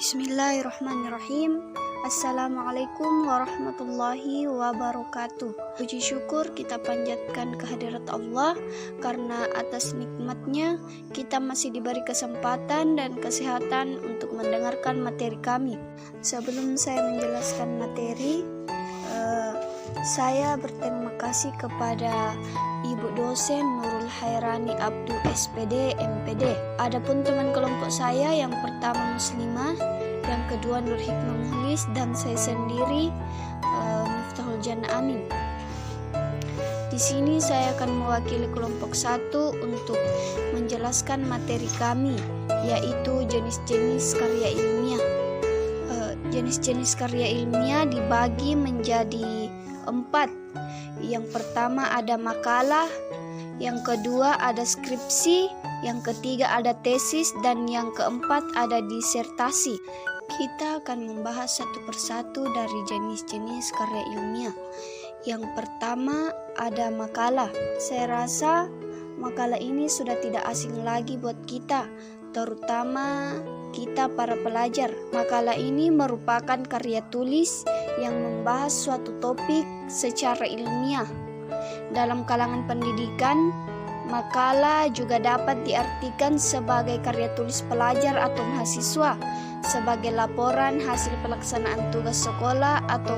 Bismillahirrahmanirrahim. Assalamualaikum warahmatullahi wabarakatuh. Puji syukur kita panjatkan kehadirat Allah karena atas nikmatnya kita masih diberi kesempatan dan kesehatan untuk mendengarkan materi kami. Sebelum saya menjelaskan materi, saya berterima kasih kepada Ibu dosen Nurul Hairani Abdu SPD MPD. Adapun teman kelompok saya, yang pertama Muslimah, yang kedua Nur Hikmah Muhlis, dan saya sendiri Miftahul Jannah Amin. Di sini saya akan mewakili kelompok 1 untuk menjelaskan materi kami, yaitu jenis-jenis karya ilmiah. Jenis-jenis karya ilmiah dibagi menjadi 4. Yang pertama ada makalah, yang kedua ada skripsi, yang ketiga ada tesis, dan yang keempat ada disertasi. Kita akan membahas satu persatu dari jenis-jenis karya ilmiah. Yang pertama ada makalah. Saya rasa makalah ini sudah tidak asing lagi buat kita, terutama kita para pelajar. Makalah ini merupakan karya tulis yang membahas suatu topik secara ilmiah. Dalam kalangan pendidikan, makalah juga dapat diartikan sebagai karya tulis pelajar atau mahasiswa, sebagai laporan hasil pelaksanaan tugas sekolah atau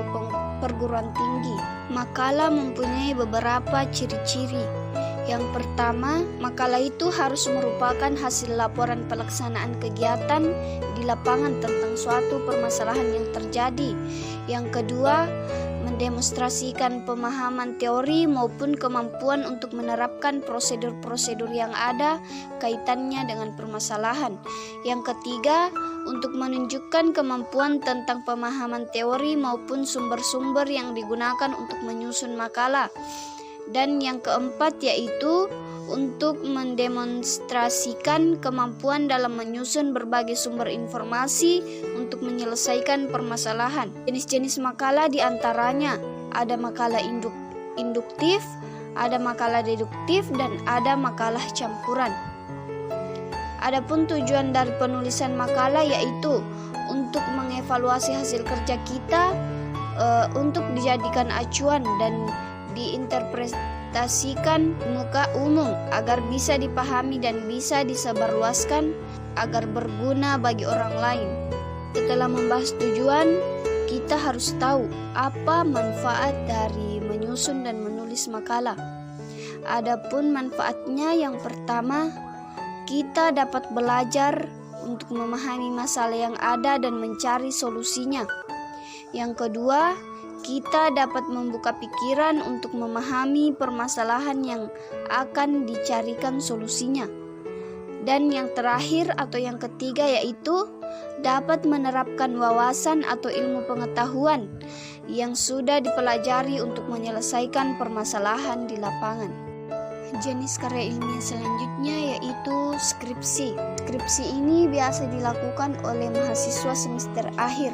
perguruan tinggi. Makalah mempunyai beberapa ciri-ciri. Yang pertama, makalah itu harus merupakan hasil laporan pelaksanaan kegiatan di lapangan tentang suatu permasalahan yang terjadi. Yang kedua, mendemonstrasikan pemahaman teori maupun kemampuan untuk menerapkan prosedur-prosedur yang ada kaitannya dengan permasalahan. Yang ketiga, untuk menunjukkan kemampuan tentang pemahaman teori maupun sumber-sumber yang digunakan untuk menyusun makalah. Dan yang keempat yaitu untuk mendemonstrasikan kemampuan dalam menyusun berbagai sumber informasi untuk menyelesaikan permasalahan. Jenis-jenis makalah diantaranya ada makalah induktif, ada makalah deduktif, dan ada makalah campuran. Adapun tujuan dari penulisan makalah yaitu untuk mengevaluasi hasil kerja kita, untuk dijadikan acuan dan diinterpretasikan muka umum agar bisa dipahami dan bisa disebarluaskan agar berguna bagi orang lain. Setelah membahas tujuan, kita harus tahu apa manfaat dari menyusun dan menulis makalah. Adapun manfaatnya, yang pertama, kita dapat belajar untuk memahami masalah yang ada dan mencari solusinya. Yang kedua, kita dapat membuka pikiran untuk memahami permasalahan yang akan dicarikan solusinya. Dan yang terakhir atau yang ketiga yaitu dapat menerapkan wawasan atau ilmu pengetahuan yang sudah dipelajari untuk menyelesaikan permasalahan di lapangan. Jenis karya ilmiah selanjutnya yaitu skripsi. Skripsi ini biasa dilakukan oleh mahasiswa semester akhir.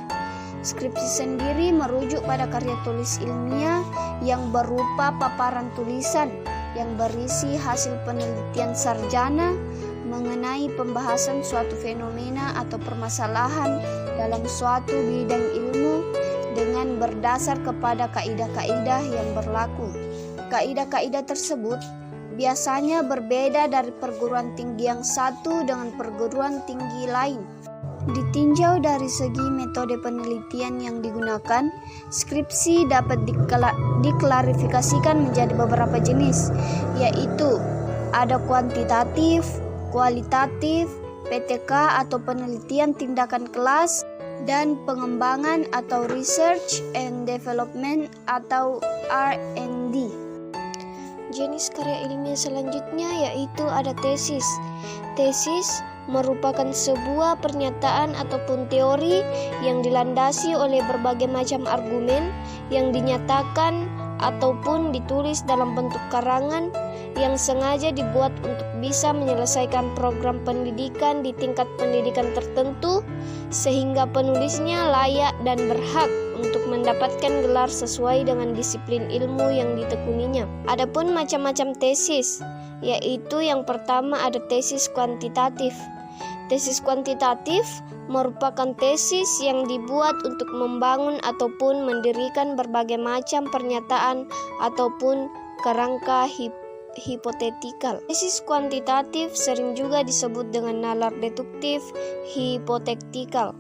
Skripsi sendiri merujuk pada karya tulis ilmiah yang berupa paparan tulisan yang berisi hasil penelitian sarjana mengenai pembahasan suatu fenomena atau permasalahan dalam suatu bidang ilmu dengan berdasar kepada kaidah-kaidah yang berlaku. Kaidah-kaidah tersebut biasanya berbeda dari perguruan tinggi yang satu dengan perguruan tinggi lain. Ditinjau dari segi metode penelitian yang digunakan, skripsi dapat diklarifikasikan menjadi beberapa jenis, yaitu ada kuantitatif, kualitatif, PTK atau penelitian tindakan kelas, dan pengembangan atau research and development atau R&D. Jenis karya ilmiah selanjutnya yaitu ada tesis. Tesis merupakan sebuah pernyataan ataupun teori yang dilandasi oleh berbagai macam argumen yang dinyatakan ataupun ditulis dalam bentuk karangan yang sengaja dibuat untuk bisa menyelesaikan program pendidikan di tingkat pendidikan tertentu sehingga penulisnya layak dan berhak untuk mendapatkan gelar sesuai dengan disiplin ilmu yang ditekuninya. Adapun macam-macam tesis, yaitu yang pertama ada tesis kuantitatif. Tesis kuantitatif merupakan tesis yang dibuat untuk membangun ataupun mendirikan berbagai macam pernyataan ataupun kerangka hipotetikal. Tesis kuantitatif sering juga disebut dengan nalar deduktif hipotetikal.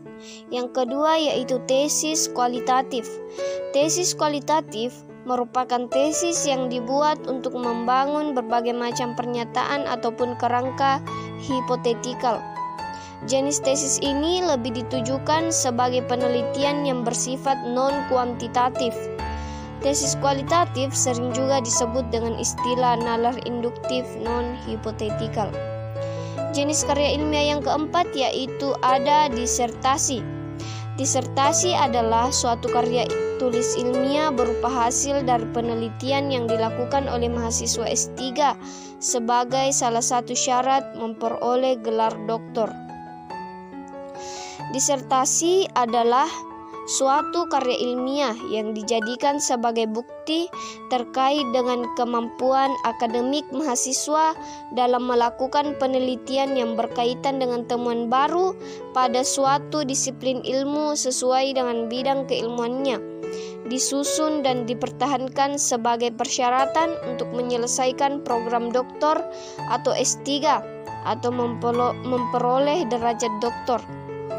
Yang kedua yaitu tesis kualitatif. Tesis kualitatif merupakan tesis yang dibuat untuk membangun berbagai macam pernyataan ataupun kerangka hipotetikal. Jenis tesis ini lebih ditujukan sebagai penelitian yang bersifat non-kuantitatif. Tesis kualitatif sering juga disebut dengan istilah nalar induktif non-hipotetikal. Jenis karya ilmiah yang keempat yaitu ada disertasi. Disertasi adalah suatu karya tulis ilmiah berupa hasil dari penelitian yang dilakukan oleh mahasiswa S3 sebagai salah satu syarat memperoleh gelar doktor. Disertasi adalah suatu karya ilmiah yang dijadikan sebagai bukti terkait dengan kemampuan akademik mahasiswa dalam melakukan penelitian yang berkaitan dengan temuan baru pada suatu disiplin ilmu sesuai dengan bidang keilmuannya, disusun dan dipertahankan sebagai persyaratan untuk menyelesaikan program doktor atau S3 atau memperoleh derajat doktor.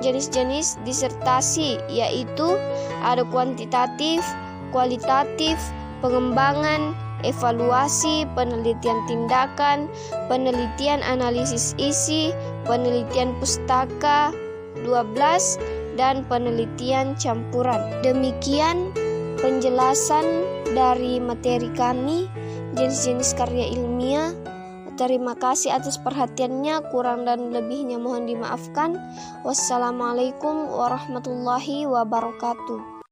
Jenis-jenis disertasi yaitu ada kuantitatif, kualitatif, pengembangan, evaluasi, penelitian tindakan, penelitian analisis isi, penelitian pustaka 12, dan penelitian campuran. Demikian penjelasan dari materi kami, jenis-jenis karya ilmiah. Terima kasih atas perhatiannya, kurang dan lebihnya mohon dimaafkan. Wassalamualaikum warahmatullahi wabarakatuh.